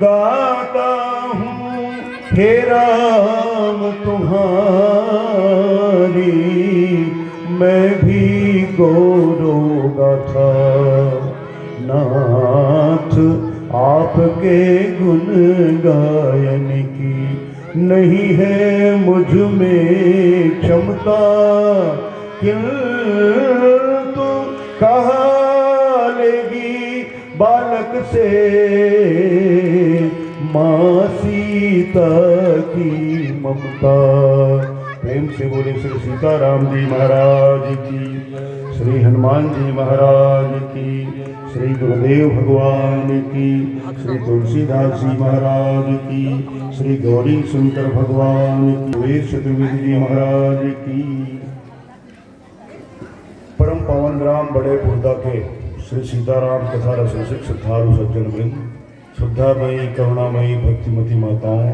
गाता हूँ हे राम तुम्हारी, मैं भी गोरोगा था नाथ आपके गुण गायन की। नहीं है मुझ में क्षमता किंतु कहा लेगी बालक से माँ सीता की ममता। प्रेम से बोले श्री सीताराम जी महाराज की, श्री हनुमान जी महाराज की, श्री गुरुदेव भगवान की, श्री तुलसीदास जी महाराज की, श्री गौरी शंकर भगवान की, वेद चतुर्वेदी जी महाराज की। परम पावन ग्राम बड़े बुर्दा के श्री सीताराम कथा रसिक श्रद्धालु सज्जन वृंद, श्रद्धामयी करुणामयी भक्तिमती माताओं,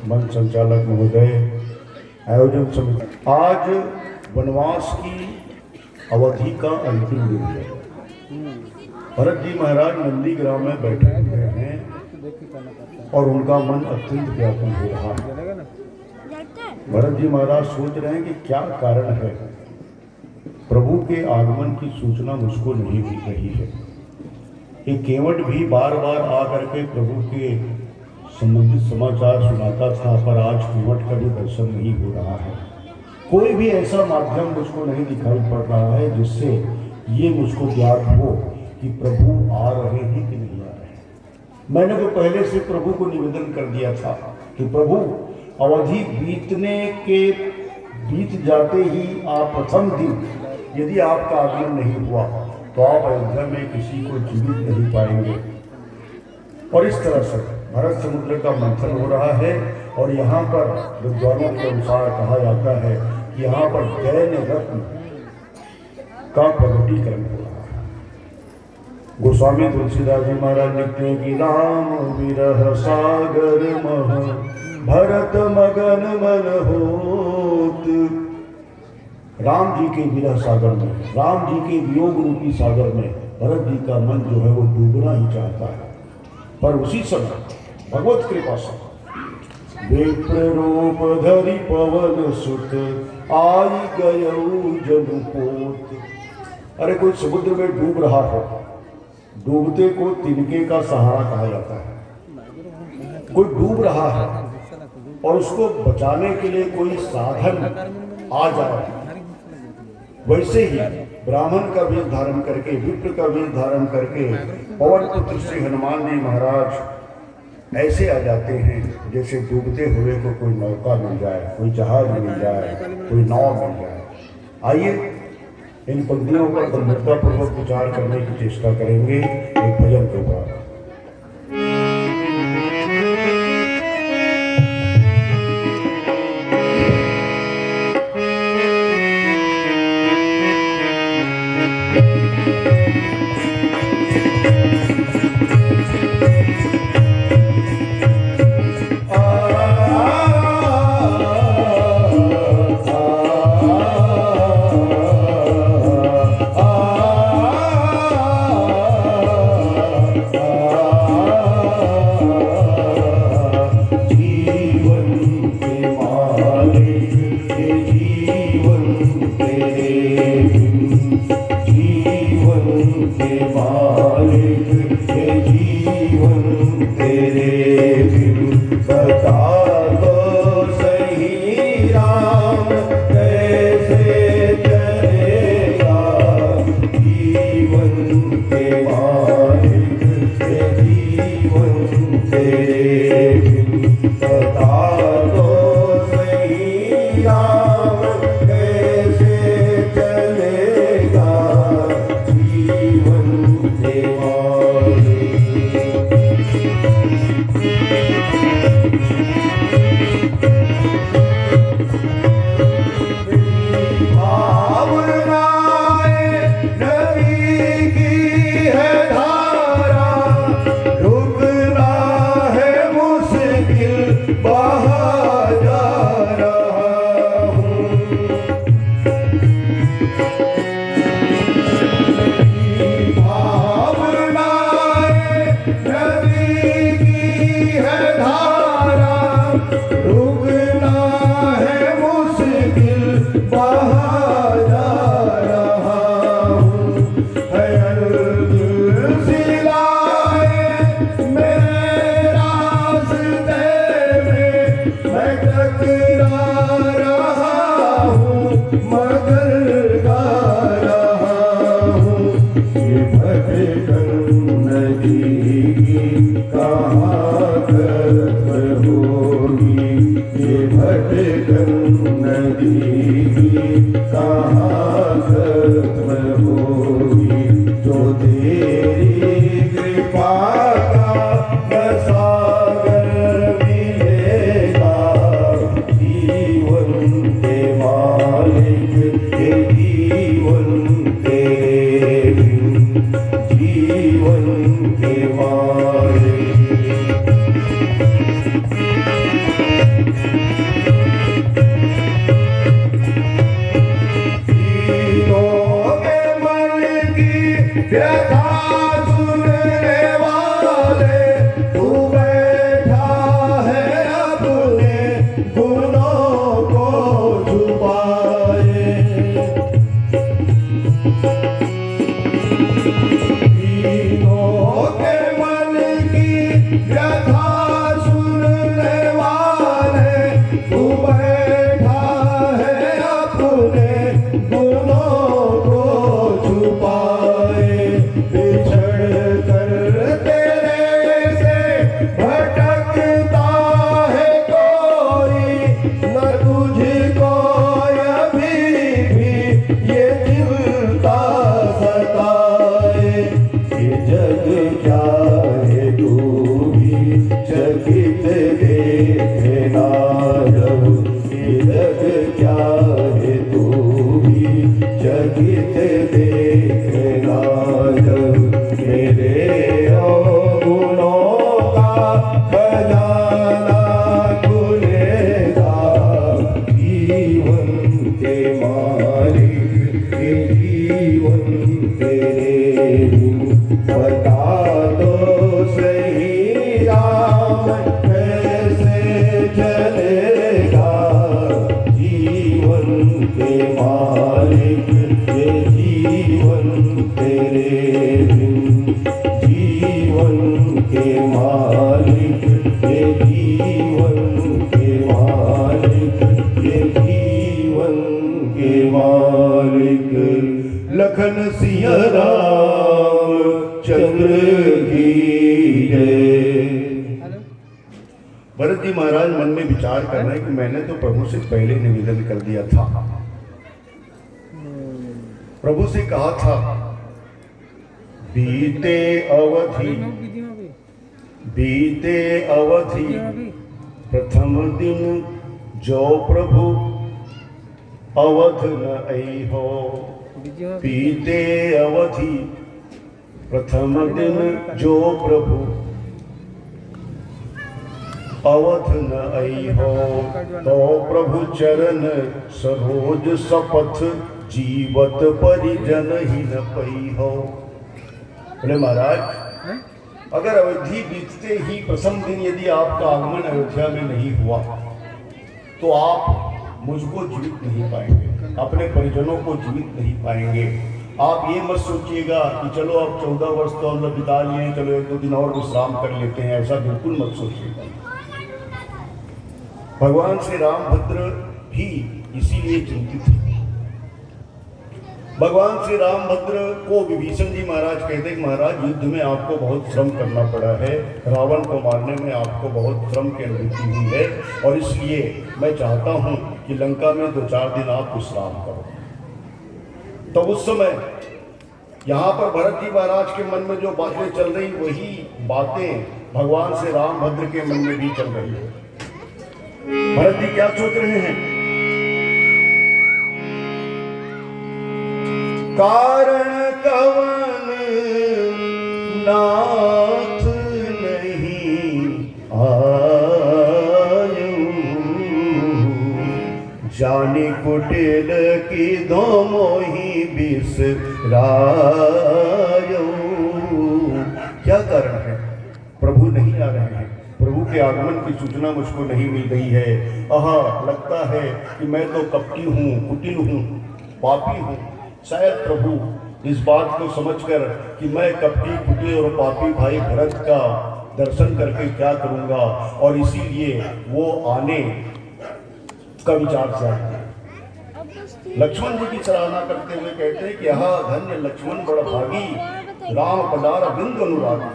मन संचालक महोदय, आयोजन समिति। आज वनवास की अवधि का अंतिम दिन है। भरत जी महाराज नंदीग्राम में बैठे हुए हैं और उनका मन अत्यंत व्याकुल हो रहा है। भरत जी महाराज सोच रहे हैं कि क्या कारण है, प्रभु के आगमन की सूचना मुझको नहीं मिल रही है। ये केवट भी बार बार आकर के प्रभु के संबंधित समाचार सुनाता था, पर आज केवट का भी दर्शन नहीं हो रहा है। कोई भी ऐसा माध्यम मुझको नहीं दिखाई पड़ रहा है जिससे ये मुझको ज्ञात हो कि प्रभु आ रहे हैं कि नहीं आ रहे हैं। मैंने तो पहले से प्रभु को निवेदन कर दिया था कि प्रभु अवधि बीत जाते ही आप प्रथम दिन यदि आपका आगमन नहीं हुआ तो आप अयोध्या में किसी को जीवित नहीं पाएंगे। और इस तरह से भरत समुद्र का मंथन हो रहा है और यहाँ पर विद्वानों के अनुसार कहा जाता है कि यहाँ पर दैन्य रत्न का प्रकटीकरण हो रहा है। गोस्वामी तुलसीदास जी महाराज लिखते हैं कि राम विरह सागर मह भरत मगन मन होत। राम जी के विरह सागर में, राम जी के वियोग रूपी सागर में भरत जी का मन जो है वो डूबना ही चाहता है। पर उसी समय भगवत कृपा से विप्र रूप धरि पवन सुत आई गयऊ जलपोत। अरे कोई समुद्र में डूब रहा है, डूबते को तिनके का सहारा कहा जाता है। कोई डूब रहा है और उसको बचाने के लिए कोई साधन आ जाए, वैसे ही ब्राह्मण का वेश धारण करके, विप्र का वेश धारण करके पवन पुत्र श्री हनुमान जी महाराज ऐसे आ जाते हैं जैसे डूबते हुए को कोई नौका मिल जाए, कोई जहाज मिल जाए, कोई नाव मिल जाए। आइए इन पंक्तियों पर गंभीरतापूर्वक विचार करने की चेष्टा करेंगे एक भजन के ऊपर। कहाँ खत्म होगी ये भटकन नदी कहाँ खत्म होगी जो तेरी कृपा का सागर मिलेगा जीवन के मालिक के जीवन तेरे बिन जीवन के मालिक व्यथा सुनने वाले तू बैठा है अपने गुनों को छुपाए तीनों के मन की व्यथा सुनने वाले तू बैठा है अपने गुनों को छुपाए भटकता है कोई न तुझको अभी भी ये चिंता सताए ये जग क्या है तू भी चकित देखना जब ये जग क्या है तू भी चकित देखना जब मेरे बता दो सही राम कैसे चलेगा जीवन के मालिक ये जीवन तेरे बिन जीवन के मालिक ये जीवन के मालिक ये जीवन के मालिक लखन सिया राम चंद्र की जय। भरत जी महाराज मन में विचार करना है कि मैंने तो प्रभु से पहले निवेदन कर दिया था, प्रभु से कहा था बीते अवधि प्रथम दिन जो प्रभु अवध न आई हो बीते अवधि प्रथम दिन जो प्रभु अवध न आई हो तो प्रभु चरण सरोज सपथ जीवत परिजन ही न पई हो। बोले महाराज अगर अवधि बीतते ही प्रथम दिन यदि आपका आगमन अयोध्या में नहीं हुआ तो आप मुझको जीवित नहीं पाएंगे, अपने परिजनों को जीवित नहीं पाएंगे। आप ये मत सोचिएगा कि चलो अब 14 वर्ष तो हम लोग बिता लिए, चलो 1-2 दिन और विश्राम कर लेते हैं, ऐसा बिल्कुल मत सोचिएगा। भगवान श्री रामभद्र भी इसीलिए चिंतित थे। भगवान श्री रामभद्र को विभीषण जी महाराज कहते हैं कि महाराज युद्ध में आपको बहुत श्रम करना पड़ा है, रावण को मारने में आपको बहुत श्रम की अनुभूति हुई है और इसलिए मैं चाहता हूं कि लंका में 2-4 दिन आप विश्राम करो। तो उस समय यहाँ पर भरत जी महाराज के मन में जो बातें चल रही वही बातें भगवान श्री रामभद्र के मन में भी चल रही है। भरत जी क्या सोच रहे हैं? कारण कवन नाथ नहीं आयु जानी कुटिल की दो मोही बिसरायो। क्या कारण है? प्रभु नहीं आ रहे हैं, प्रभु के आगमन की सूचना मुझको नहीं मिल रही है। लगता है कि मैं तो कपटी हूँ, कुटिल हूँ, पापी हूँ। शायद प्रभु इस बात को समझकर कि मैं कपटी कुटिल और पापी भाई भरत का दर्शन करके क्या करूँगा, और इसीलिए वो आने का विचार से आते हैं। लक्ष्मण जी की सराहना करते हुए कहते हैं कि धन्य लक्ष्मण बड़ भागी, राम पधार बिंद अनुरागी।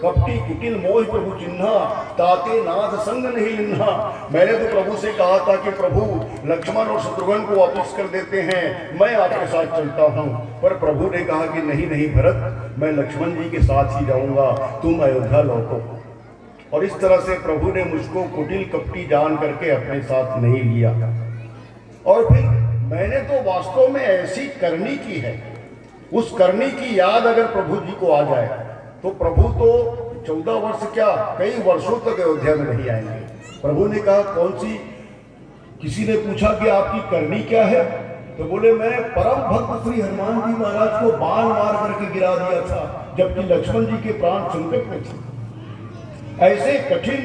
कपटी कुटिल मोह प्रभु चिन्हा, ताते नाथ संग नहीं लिन्हा। मैंने तो प्रभु से कहा था कि प्रभु लक्ष्मण और शत्रुघ्न को वापस कर देते हैं, मैं आपके साथ चलता हूँ, पर प्रभु ने कहा कि नहीं नहीं भरत, मैं लक्ष्मण जी के साथ ही जाऊंगा, तुम अयोध्या लौटो। और इस तरह से प्रभु ने मुझको कुटिल कपटी जान करके अपने साथ नहीं लिया। और फिर मैंने तो वास्तव में ऐसी करनी की है, उस करनी की याद अगर प्रभु जी को आ जाए तो प्रभु तो 14 वर्ष क्या कई वर्षों तक अयोध्या में नहीं आएंगे। प्रभु ने कहा कौन सी, किसी ने पूछा कि आपकी करनी क्या है, तो बोले मैं परम भक्त श्री हनुमान जी महाराज को बाण मार करके गिरा दिया था जबकि लक्ष्मण जी के प्राण संकट में थे। ऐसे कठिन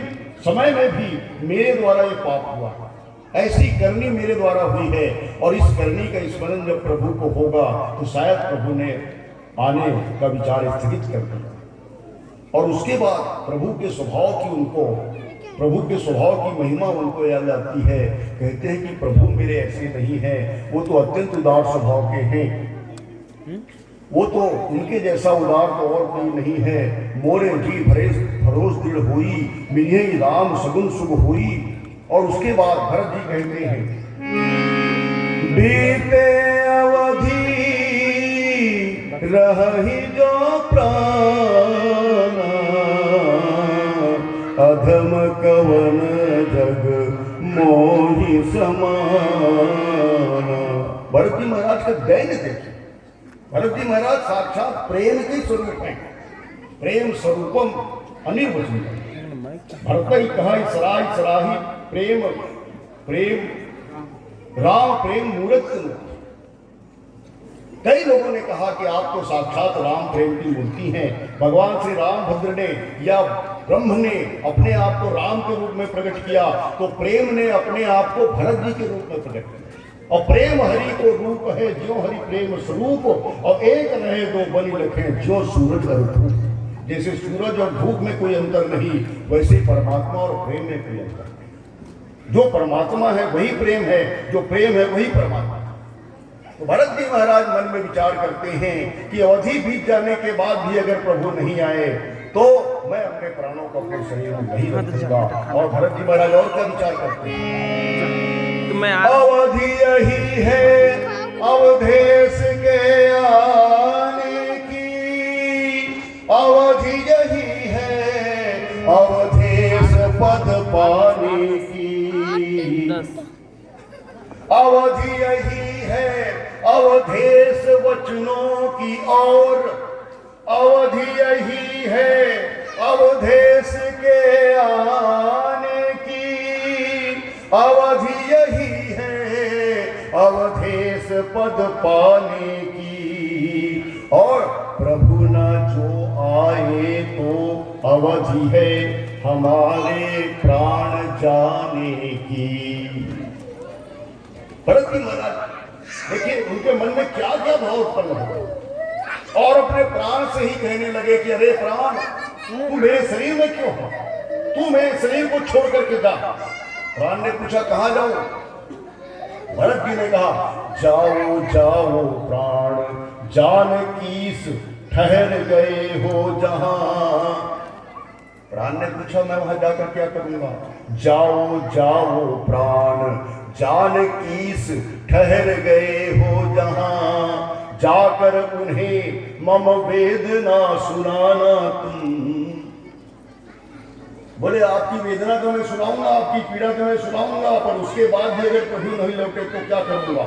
समय में भी मेरे द्वारा ये पाप हुआ, ऐसी करनी मेरे द्वारा हुई है। और इस करनी का स्मरण जब प्रभु को होगा तो शायद प्रभु ने आने का विचार स्थगित कर दिया। और उसके बाद प्रभु के स्वभाव की महिमा उनको याद आती है। कहते हैं कि प्रभु मेरे ऐसे नहीं हैं, वो तो अत्यंत उदार स्वभाव के हैं, वो तो उनके जैसा उदार तो और कोई नहीं है। मोरे जी भरोस दृढ़ हुई, मिलिए राम सगुन शुभ हुई। और उसके बाद भरत जी कहते हैं बीते अवधि रही जो प्राण, अधम कवन जग मोहि समान। भरत जी महाराज का दैन्य देखिए। भरत जी महाराज साक्षात प्रेम के स्वरूप हैं, प्रेम स्वरूपम अनिर्वचनीय। भरत ही कहा सराय सराही प्रेम प्रेम राम प्रेम मूर्त। कई लोगों ने कहा कि आप तो साक्षात राम प्रेम की मूर्ति हैं। भगवान श्री रामभद्र ने या ब्रह्म ने अपने आप को राम के रूप में प्रकट किया, तो प्रेम ने अपने आप को भरत जी के रूप में प्रकट किया। और प्रेम हरि को रूप है ज्यो हरि प्रेम स्वरूप, और एक रहे दो बलि लखे ज्यो सूरज और धूप। जैसे सूरज और धूप में कोई अंतर नहीं, वैसे परमात्मा और प्रेम में कोई अंतर नहीं। जो परमात्मा है वही प्रेम है, जो प्रेम है वही परमात्मा। तो भरत जी महाराज मन में विचार करते हैं कि अवधि बीत जाने के बाद भी अगर प्रभु नहीं आए तो मैं अपने प्राणों को अपने शरीर में नहीं रखूंगा। और भरत जी महाराज और क्या विचार करते हैं, अवधि यही है अवधेश के आने की, अवधि यही है अवधेश पद पाने की, अवधि यही है अवधेश वचनों की, और अवधि यही है अवधेश के आने की, अवधि यही है अवधेश पद पाने की। और प्रभु न जो आए तो अवधि है हमारे प्राण जाने की। भरत जी महाराज देखिए उनके मन में क्या क्या भाव उत्पन्न हो, और अपने प्राण से ही कहने लगे कि अरे प्राण तू मेरे शरीर में क्यों हो, तू मेरे शरीर को छोड़ करके जा। प्राण ने पूछा कहां जाऊं? भरत जी ने कहा जाओ जाओ प्राण जानकीस ठहर गए हो जहां। प्राण ने पूछा मैं वहां जाकर क्या करूंगा? जाओ जाओ प्राण जानकीस ठहर गए हो जहां, जाकर उन्हें मम वेदना सुनाना तुम। बोले आपकी वेदना तो मैं सुनाऊंगा, आपकी पीड़ा तो मैं सुनाऊंगा, पर उसके बाद भी अगर प्रभु नहीं लौटे तो क्या करूंगा?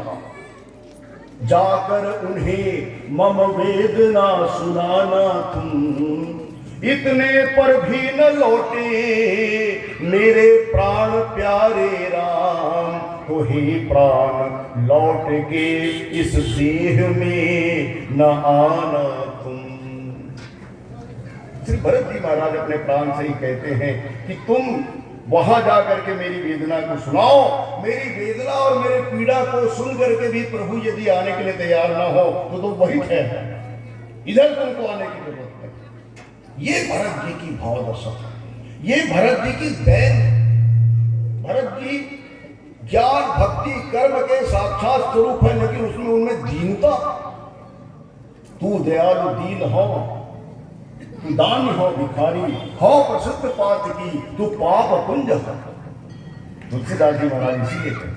जाकर उन्हें मम वेदना सुनाना तुम, इतने पर भी न लौटे मेरे प्राण प्यारे राम, तो हे प्राण लौट के इस देह में न आना तुम। श्री भरत जी महाराज अपने प्राण से ही कहते हैं कि तुम वहां जाकर के मेरी वेदना को सुनाओ। मेरी वेदना और मेरे पीड़ा को सुन करके भी प्रभु यदि आने के लिए तैयार ना हो तो तुम वही ठहर, इधर तुमको आने की जरूरत है। ये भरत जी की भावदशा, ये भरत जी की दैन। भरत जी ज्ञान भक्ति कर्म के साक्षात स्वरूप है, लेकिन उसमें उनमें दीनता। तू दयालु दीन हो, तू दानी हो भिखारी हो प्रसिद्ध पाठ की तू पाप पुंज। तुलसीदास जी महाराज इसीलिए कहते हैं।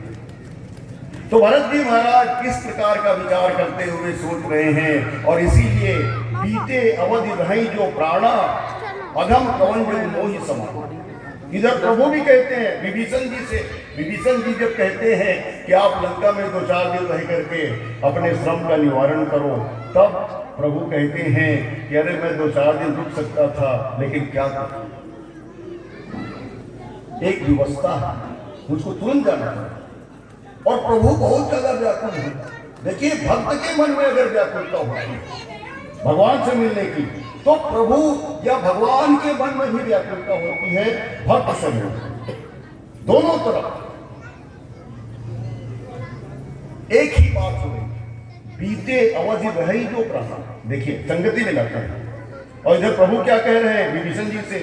तो भरत जी महाराज किस प्रकार का विचार करते हुए सोच रहे हैं, और इसीलिए बीते अवधि रही जो प्राणा अधम कवन जो मोहि समा। इधर प्रभु भी कहते हैं विभीषण जी से, विभीषण जी जब कहते हैं कि आप लंका में 2-4 दिन रह करके अपने श्रम का निवारण करो, तब प्रभु कहते हैं कि अरे मैं 2-4 दिन रुक सकता था, लेकिन क्या करूं, एक व्यवस्था है, मुझको तुरंत जाना है। और प्रभु बहुत ज्यादा व्याकुल है। देखिए भक्त के मन में अगर व्याकुलता होती है भगवान से मिलने की, तो प्रभु या भगवान के मन में भी व्याकुलता होती है भक्त से मिलने। दोनों तरफ एक ही बात हो रही, बीते अवधि रही जो प्राण। देखिए संगति में लाते हैं, और इधर प्रभु क्या कह रहे हैं विभीषण जी से,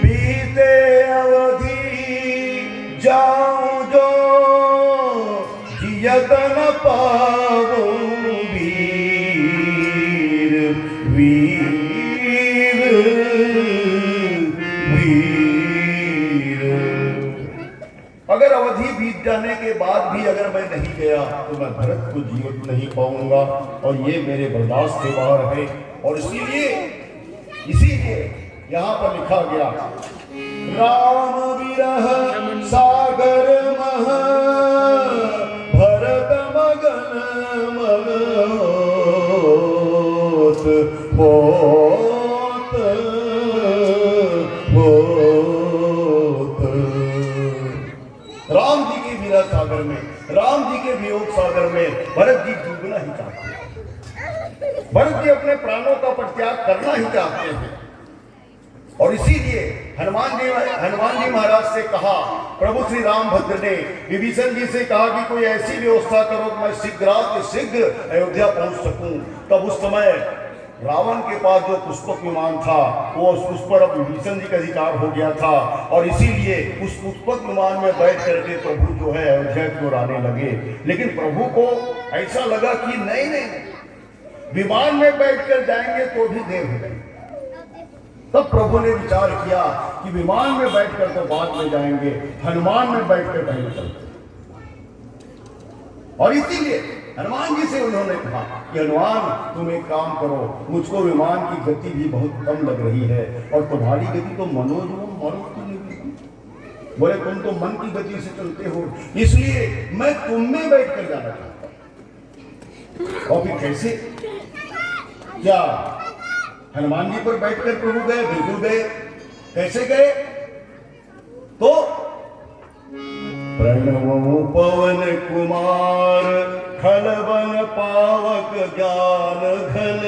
बीते अवधि जाऊं जो जियत न पाऊं वीर वीर वीर। अगर अवधि बीत जाने के बाद भी अगर मैं नहीं गया तो मैं भरत को जीवित नहीं पाऊंगा, और ये मेरे बर्दाश्त से बाहर है। और इसीलिए यहां पर लिखा गया, राम विरह सागर मह भरत मगन मगन होत राम जी के विरह सागर में, राम जी के वियोग सागर में भरत जी डूबना ही चाहते हैं। भरत जी अपने प्राणों का परित्याग करना ही चाहते हैं। और इसीलिए हनुमान जी महाराज से कहा, प्रभु श्री रामभद्र ने विभीषण जी से कहा कि कोई ऐसी व्यवस्था करो कि मैं शीघ्र अयोध्या पहुंच सकूं। तब उस समय रावण के पास जो पुष्पक विमान था वो उस पर अब विभीषण जी का अधिकार हो गया था, और इसीलिए उस पुष्पक विमान में बैठ करके प्रभु जो है अयोध्या की ओर आने लगे। लेकिन प्रभु को ऐसा लगा कि नहीं, विमान में बैठकर जाएंगे तो भी देर हो गई। तब प्रभु ने विचार किया कि विमान में बैठकर तो बाद में जाएंगे, हनुमान में बैठकर पहले चलते। और इसीलिए हनुमान जी से उन्होंने कहा कि हनुमान तुम एक काम करो, मुझको विमान की गति भी बहुत कम लग रही है, और तुम्हारी गति तो मनोजम मारुत की गति, बोले तुम तो मन की गति से चलते हो, इसलिए मैं तुम में बैठकर जाना चाहता हूं। और फिर कैसे, क्या हनुमान जी पर बैठकर प्रभु गए? बिल्कुल गए। कैसे गए? तो प्रणवो पवन कुमार खलवन पावक ज्ञान घन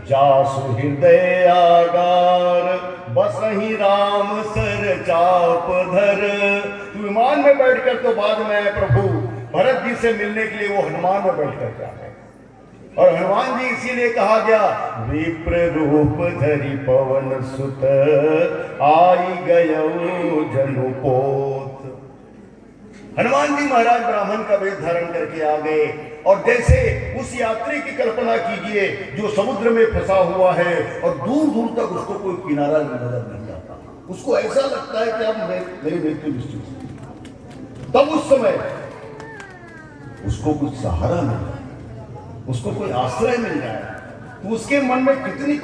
जासु हृदय आगार बसहि राम सर चाप धर। विमान में बैठकर तो बाद में प्रभु भरत जी से मिलने के लिए वो हनुमान में बैठकर क्या है, और हनुमान जी इसीलिए कहा गया, विप्र रूप धरि पवन सुत आई गयो जनुपोत। हनुमान जी महाराज ब्राह्मण का वेश धारण करके आ गए, और जैसे उस यात्री की कल्पना कीजिए जो समुद्र में फंसा हुआ है और दूर दूर तक उसको कोई किनारा नजर नहीं आता, उसको ऐसा लगता है कि अब मेरी मृत्यु निश्चित। तब उस समय उसको कुछ सहारा मिल जाए, उसको कोई आश्रय मिल जाए, तो उसके मन में कितनी